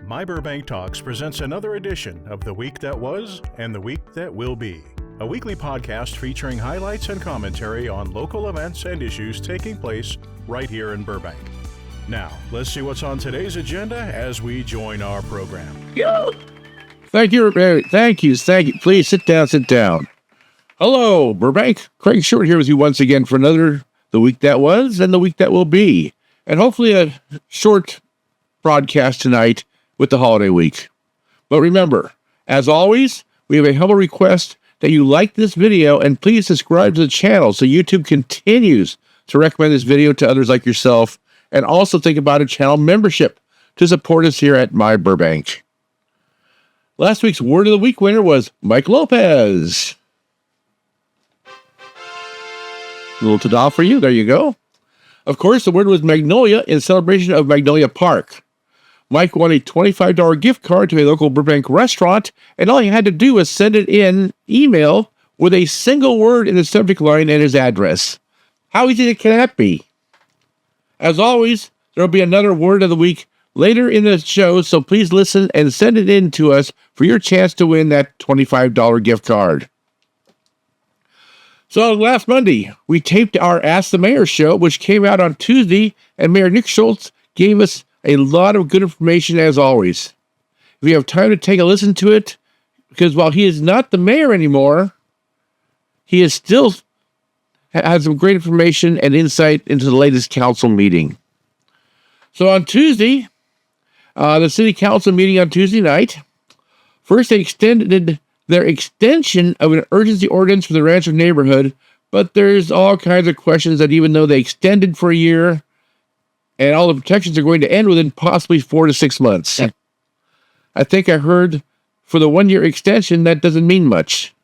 MyBurbank Talks presents another edition of The Week That Was and The Week That Will Be, a weekly podcast featuring highlights and commentary on local events and issues taking place right here in Burbank. Now, let's see what's on today's agenda as we join our program. Thank you. Please sit down. Hello, Burbank. Craig Short here with you once again for another The Week That Was and The Week That Will Be, and hopefully a short broadcast tonight with the holiday week. But remember, as always, we have a humble request that you like this video and please subscribe to the channel so YouTube continues to recommend this video to others like yourself, and also think about a channel membership to support us here at myBurbank. Last week's Word of the Week winner was Mike Lopez. A little ta-da for you. There you go. Of course, the word was Magnolia in celebration of Magnolia Park. Mike won a $25 gift card to a local Burbank restaurant, and all he had to do was send it in email with a single word in the subject line and his address. How easy can that be? As always, there will be another Word of the Week later in the show, so please listen and send it in to us for your chance to win that $25 gift card. So last Monday, we taped our Ask the Mayor show, which came out on Tuesday, and Mayor Nick Schultz gave us a lot of good information as always. If you have time to take a listen to it, because while he is not the mayor anymore, he is still has some great information and insight into the latest council meeting. So on Tuesday, the city council meeting on Tuesday night, first they extended their extension of an urgency ordinance for the Rancho neighborhood, but there's all kinds of questions that even though they extended for a year, and all the protections are going to end within possibly 4 to 6 months. I think I heard for the 1-year extension, that doesn't mean much.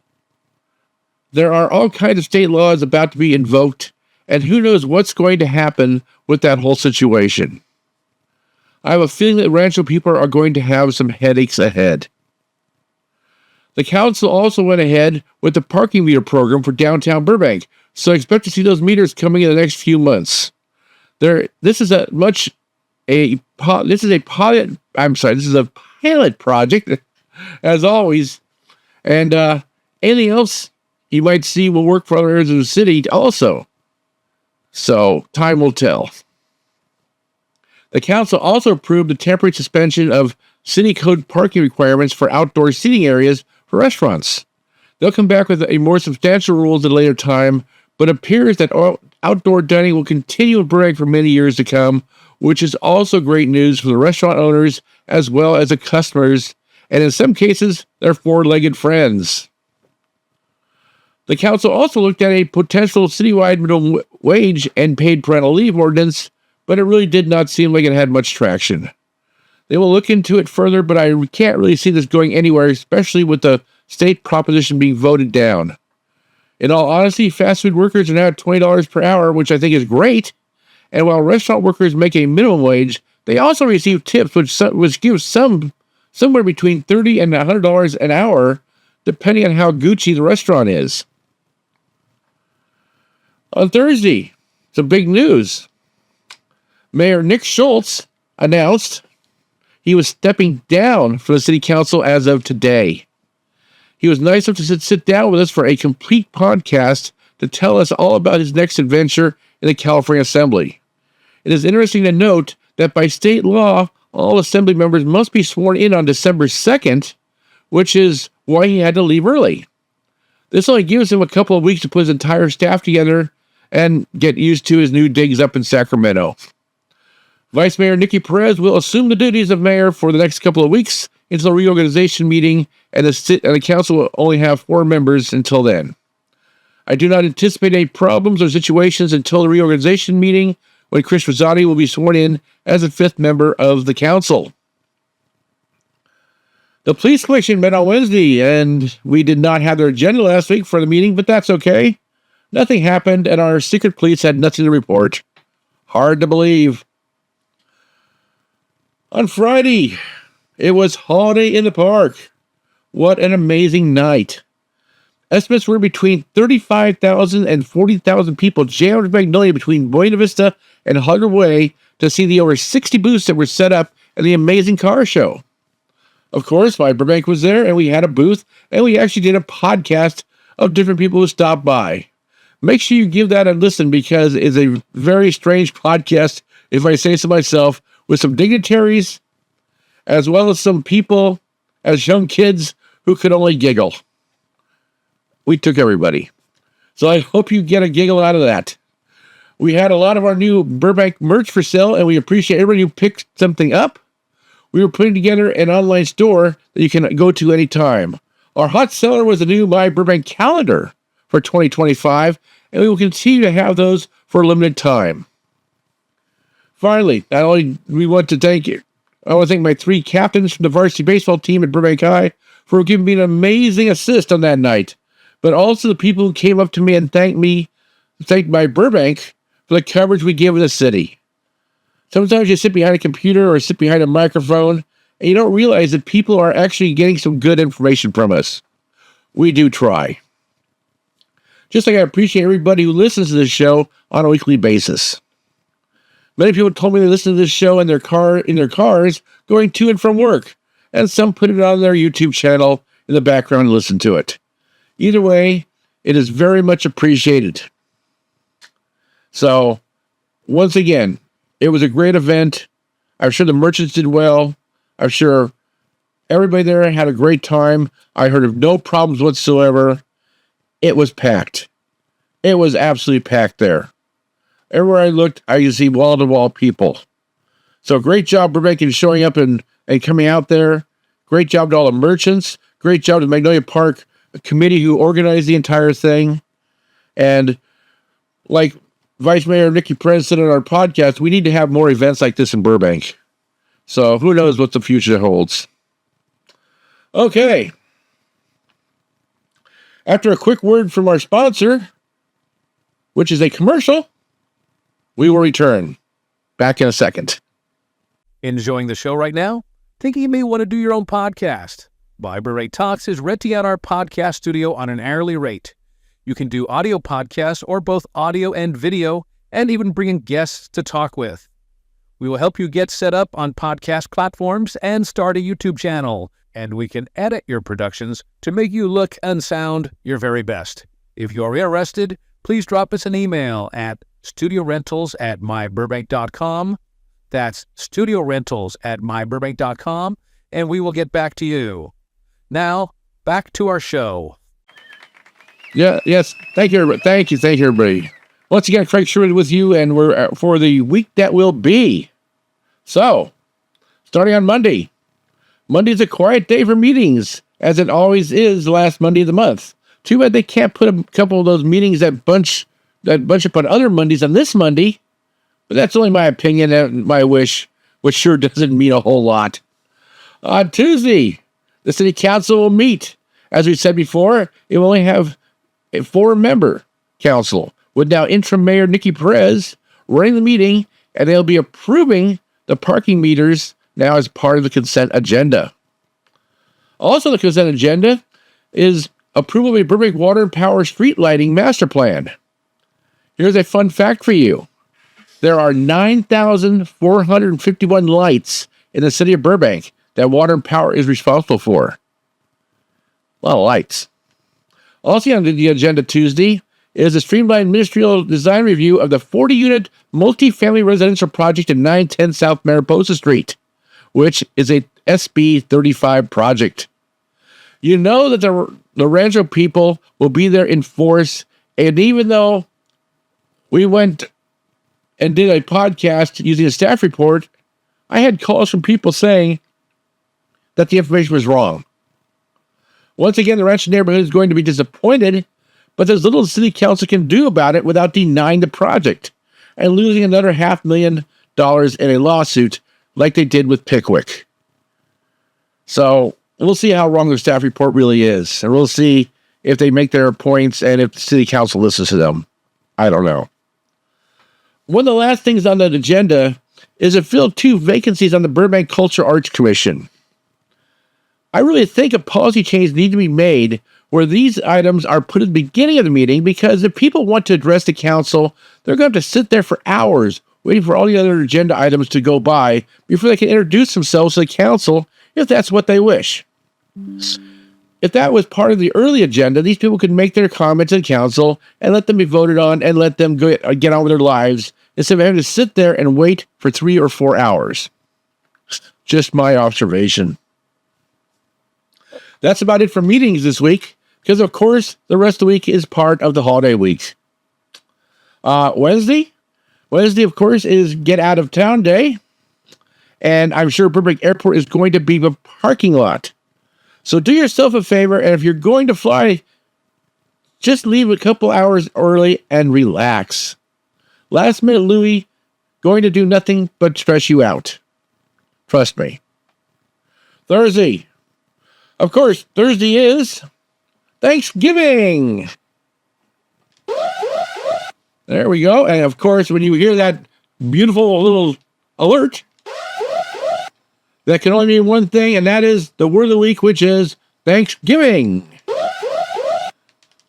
There are all kinds of state laws about to be invoked, and who knows what's going to happen with that whole situation. I have a feeling that Rancho people are going to have some headaches ahead. The council also went ahead with the parking meter program for downtown Burbank, so expect to see those meters coming in the next few months. This is a pilot project, as always, and anything else you might see will work for other areas of the city also. So time will tell. The council also approved the temporary suspension of city code parking requirements for outdoor seating areas for restaurants. They'll come back with a more substantial rules at a later time, but it appears that outdoor dining will continue in Burbank for many years to come, which is also great news for the restaurant owners as well as the customers, and in some cases, their four-legged friends. The council also looked at a potential citywide minimum wage and paid parental leave ordinance, but it really did not seem like it had much traction. They will look into it further, but I can't really see this going anywhere, especially with the state proposition being voted down. In all honesty, fast food workers are now at $20 per hour, which I think is great. And while restaurant workers make a minimum wage, they also receive tips, which gives somewhere between $30 and $100 an hour, depending on how Gucci the restaurant is. On Thursday, some big news. Mayor Nick Schultz announced he was stepping down from the city council as of today. He was nice enough to sit down with us for a complete podcast to tell us all about his next adventure in the California Assembly. It is interesting to note that by state law, all Assembly members must be sworn in on December 2nd, which is why he had to leave early. This only gives him a couple of weeks to put his entire staff together and get used to his new digs up in Sacramento. Vice Mayor Nikki Perez will assume the duties of mayor for the next couple of weeks until the reorganization meeting, and the council will only have 4 members until then. I do not anticipate any problems or situations until the reorganization meeting, when Chris Rosati will be sworn in as a 5th member of the council. The police commission met on Wednesday, and we did not have their agenda last week for the meeting, but that's okay. Nothing happened, and our secret police had nothing to report. Hard to believe. On Friday, it was Holiday in the Park. What an amazing night. Estimates were between 35,000 and 40,000 people jammed in Magnolia between Buena Vista and Hugger Way to see the over 60 booths that were set up at the amazing car show. Of course, myBurbank was there, and we had a booth, and we actually did a podcast of different people who stopped by. Make sure you give that a listen because it's a very strange podcast, if I say so myself, with some dignitaries as well as some people as young kids who could only giggle. We took everybody. So I hope you get a giggle out of that. We had a lot of our new Burbank merch for sale, and we appreciate everybody who picked something up. We were putting together an online store that you can go to anytime. Our hot seller was the new myBurbank calendar for 2025, and we will continue to have those for a limited time. Finally, not only do we want to thank you, I want to thank my 3 captains from the varsity baseball team at Burbank High for giving me an amazing assist on that night, but also the people who came up to me and thanked myBurbank for the coverage we give in the city. Sometimes you sit behind a computer or sit behind a microphone, and you don't realize that people are actually getting some good information from us. We do try. Just like I appreciate everybody who listens to this show on a weekly basis. Many people told me they listen to this show in their cars going to and from work, and some put it on their YouTube channel in the background and listen to it. Either way, it is very much appreciated. So, once again, it was a great event. I'm sure the merchants did well. I'm sure everybody there had a great time. I heard of no problems whatsoever. It was packed. It was absolutely packed there. Everywhere I looked, I could see wall-to-wall people. So great job, Burbank, in showing up and coming out there. Great job to all the merchants. Great job to Magnolia Park committee who organized the entire thing. And like Vice Mayor Nick Schultz said on our podcast, we need to have more events like this in Burbank. So who knows what the future holds. Okay. After a quick word from our sponsor, which is a commercial, we will return. Back in a second. Enjoying the show right now? Thinking you may want to do your own podcast? myBurbank Talks is renting out our podcast studio on an hourly rate. You can do audio podcasts or both audio and video, and even bring in guests to talk with. We will help you get set up on podcast platforms and start a YouTube channel, and we can edit your productions to make you look and sound your very best. If you're interested, please drop us an email at studiorentals@myburbank.com. That's studiorentals@myburbank.com, and we will get back to you. Now, back to our show. Yes. Thank you, everybody. Once again, Craig Sherwood with you, and we're for the week that will be. So, starting on Monday. Monday's a quiet day for meetings, as it always is the last Monday of the month. Too bad they can't put a couple of those meetings that bunch up on other Mondays on this Monday, but that's only my opinion and my wish, which sure doesn't mean a whole lot. On Tuesday, the City Council will meet. As we said before, it will only have a 4-member council, with now interim Mayor Nick Schultz running the meeting, and they'll be approving the parking meters now as part of the consent agenda. Also, the consent agenda is approval of a Burbank Water and Power Street Lighting Master Plan. Here's a fun fact for you. There are 9,451 lights in the city of Burbank that Water and Power is responsible for. A lot of lights. Also on the agenda Tuesday is a streamlined ministerial design review of the 40-unit multifamily residential project at 910 South Mariposa Street, which is a SB 35 project. You know that the Rancho people will be there in force, and even though we went and did a podcast using a staff report, I had calls from people saying that the information was wrong. Once again, the Rancho neighborhood is going to be disappointed, but there's little the city council can do about it without denying the project and losing another $500,000 in a lawsuit like they did with Pickwick. So we'll see how wrong the staff report really is, and we'll see if they make their points and if the city council listens to them. I don't know. One of the last things on the agenda is to fill 2 vacancies on the Burbank Culture Arts Commission. I really think a policy change needs to be made where these items are put at the beginning of the meeting, because if people want to address the council, they're going to have to sit there for hours waiting for all the other agenda items to go by before they can introduce themselves to the council if that's what they wish. If that was part of the early agenda, these people could make their comments in council and let them be voted on and let them get on with their lives instead of having to sit there and wait for 3 or 4 hours. Just my observation. That's about it for meetings this week, because of course the rest of the week is part of the holiday week. Wednesday, of course, is Get Out of Town Day, and I'm sure Burbank Airport is going to be a parking lot. So do yourself a favor, and if you're going to fly, just leave a couple hours early and relax. Last minute Louis going to do nothing but stress you out. Trust me. Thursday. Of course, Thursday is Thanksgiving. There we go. And of course, when you hear that beautiful little alert, that can only mean one thing, and that is the word of the week, which is Thanksgiving.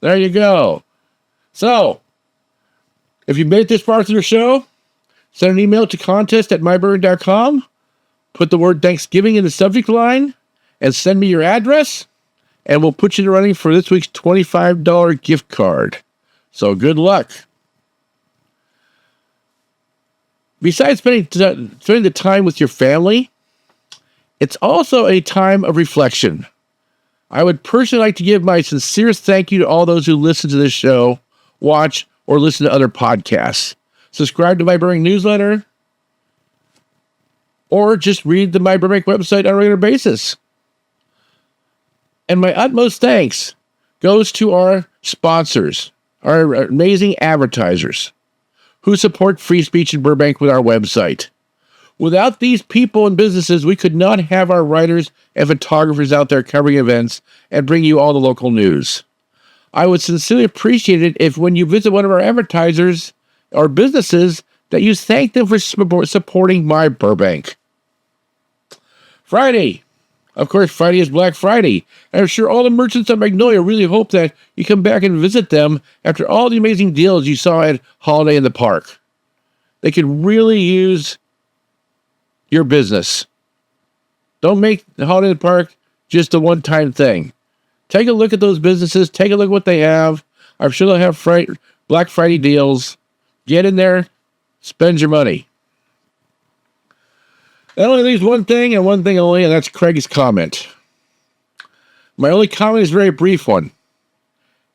There you go. So, if you made it this far through the show, send an email to contest@myburbank.com, put the word Thanksgiving in the subject line, and send me your address, and we'll put you in running for this week's $25 gift card. So good luck. Besides spending the time with your family, it's also a time of reflection. I would personally like to give my sincerest thank you to all those who listen to this show, watch, or listen to other podcasts. Subscribe to my Burbank newsletter, or just read the myBurbank website on a regular basis. And my utmost thanks goes to our sponsors, our amazing advertisers who support free speech in Burbank with our website. Without these people and businesses, we could not have our writers and photographers out there covering events and bring you all the local news. I would sincerely appreciate it if when you visit one of our advertisers or businesses that you thank them for supporting myBurbank. Friday. Of course, Friday is Black Friday. And I'm sure all the merchants at Magnolia really hope that you come back and visit them after all the amazing deals you saw at Holiday in the Park. They could really use your business. Don't make the Holiday in the Park just a one-time thing. Take a look at those businesses. Take a look at what they have. I'm sure they'll have Black Friday deals. Get in there. Spend your money. That only leaves one thing and one thing only, and that's Craig's comment. My only comment is a very brief one.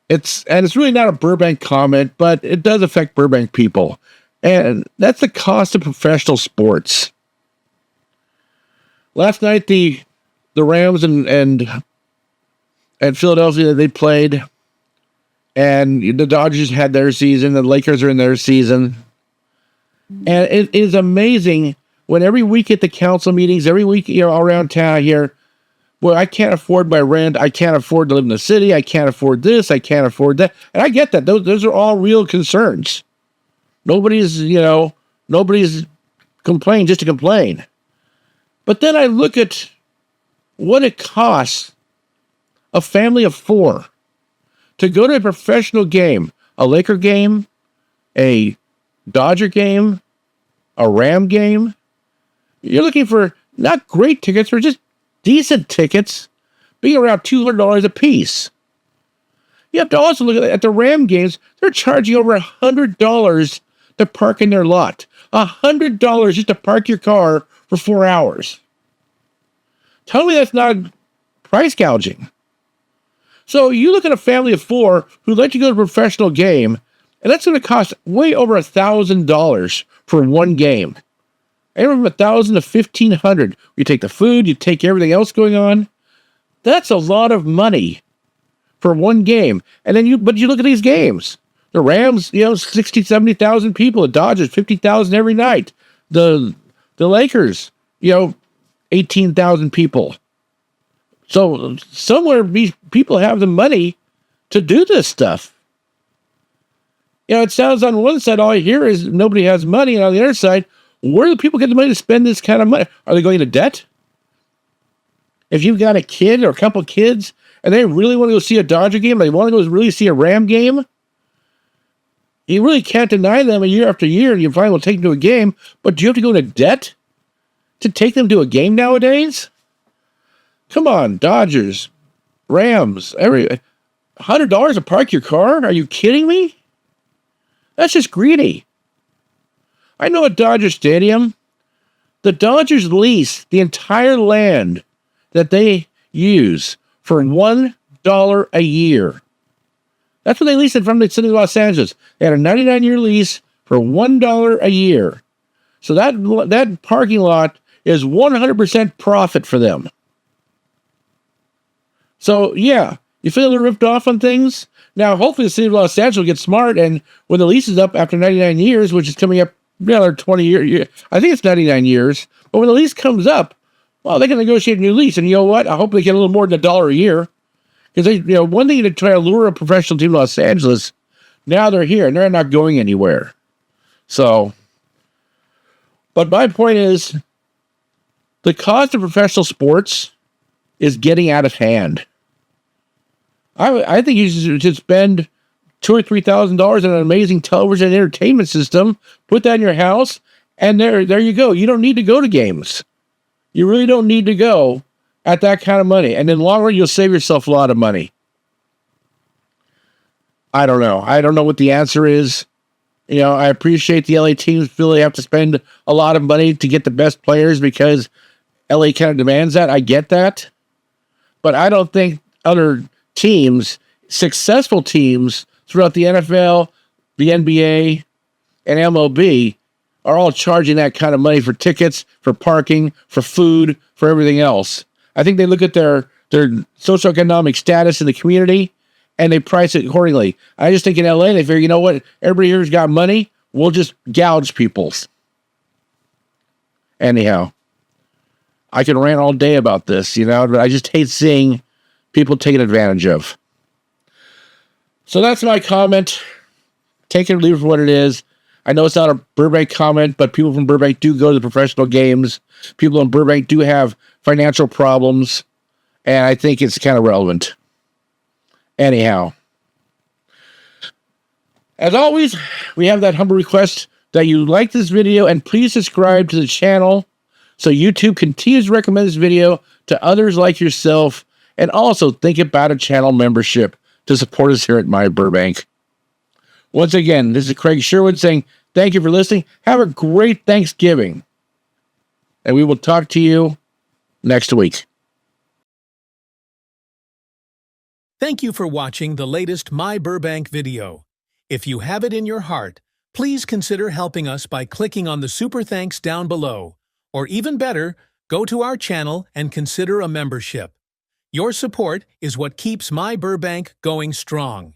It's really not a Burbank comment, but it does affect Burbank people. And that's the cost of professional sports. Last night, the Rams and Philadelphia, they played, and the Dodgers had their season, the Lakers are in their season. And it is amazing when every week at the council meetings, every week all around town here, well, I can't afford my rent, I can't afford to live in the city, I can't afford this, I can't afford that. And I get that. Those are all real concerns. Nobody's complaining just to complain. But then I look at what it costs a family of 4 to go to a professional game, a Laker game, a Dodger game, a Ram game. You're looking for not great tickets, but just decent tickets, being around $200 a piece. You have to also look at the Ram games. They're charging over $100 to park in their lot. $100 just to park your car for 4 hours. Tell me that's not price gouging. So you look at a family of 4 who let you go to a professional game, and that's going to cost way over $1,000 for one game. Anywhere from $1,000 to $1,500. You take the food, you take everything else going on. That's a lot of money for one game. And then you look at these games. The Rams, 60, 70,000 people. The Dodgers, 50,000 every night. The Lakers, 18,000 people. So somewhere these people have the money to do this stuff. It sounds on one side, all I hear is nobody has money. And on the other side, where do people get the money to spend this kind of money? Are they going into debt? If you've got a kid or a couple kids and they really want to go see a Dodger game, they want to go really see a Ram game, you really can't deny them year after year, and you finally will take them to a game, but do you have to go into debt to take them to a game nowadays? Come on, Dodgers, Rams, $100 to park your car? Are you kidding me? That's just greedy. I know at Dodger Stadium, the Dodgers lease the entire land that they use for $1 a year. That's what they leased it from the city of Los Angeles. They had a 99-year lease for $1 a year. So that parking lot is 100% profit for them. So, yeah, you feel a little ripped off on things? Now, hopefully the city of Los Angeles will get smart, and when the lease is up after 99 years, which is coming up another 20 years, I think it's 99 years, but when the lease comes up, well, they can negotiate a new lease, and you know what? I hope they get a little more than $1 a year. Because one thing to try to lure a professional team to Los Angeles, now they're here, and they're not going anywhere. So, but my point is, the cost of professional sports is getting out of hand. I think you should spend $2,000 or $3,000 on an amazing television and entertainment system, put that in your house, and there you go. You don't need to go to games. You really don't need to go at that kind of money. And in the long run, you'll save yourself a lot of money. I don't know. I don't know what the answer is. I appreciate the LA teams feel they have to spend a lot of money to get the best players because LA kind of demands that. I get that. But I don't think other teams, successful teams throughout the NFL, the NBA, and MLB are all charging that kind of money for tickets, for parking, for food, for everything else. I think they look at their socioeconomic status in the community and they price it accordingly. I just think in LA, they figure, you know what? Everybody here's got money. We'll just gouge people. Anyhow, I can rant all day about this, but I just hate seeing people taken advantage of. So that's my comment. Take it or leave it for what it is. I know it's not a Burbank comment, but people from Burbank do go to the professional games. People in Burbank do have financial problems, and I think it's kind of relevant. Anyhow, as always, we have that humble request that you like this video and please subscribe to the channel so YouTube continues to recommend this video to others like yourself, and also think about a channel membership to support us here at myBurbank. Once again, this is Craig Sherwood saying thank you for listening. Have a great Thanksgiving, and we will talk to you next week. Thank you for watching the latest myBurbank video. If you have it in your heart, please consider helping us by clicking on the super thanks down below. Or even better, go to our channel and consider a membership. Your support is what keeps myBurbank going strong.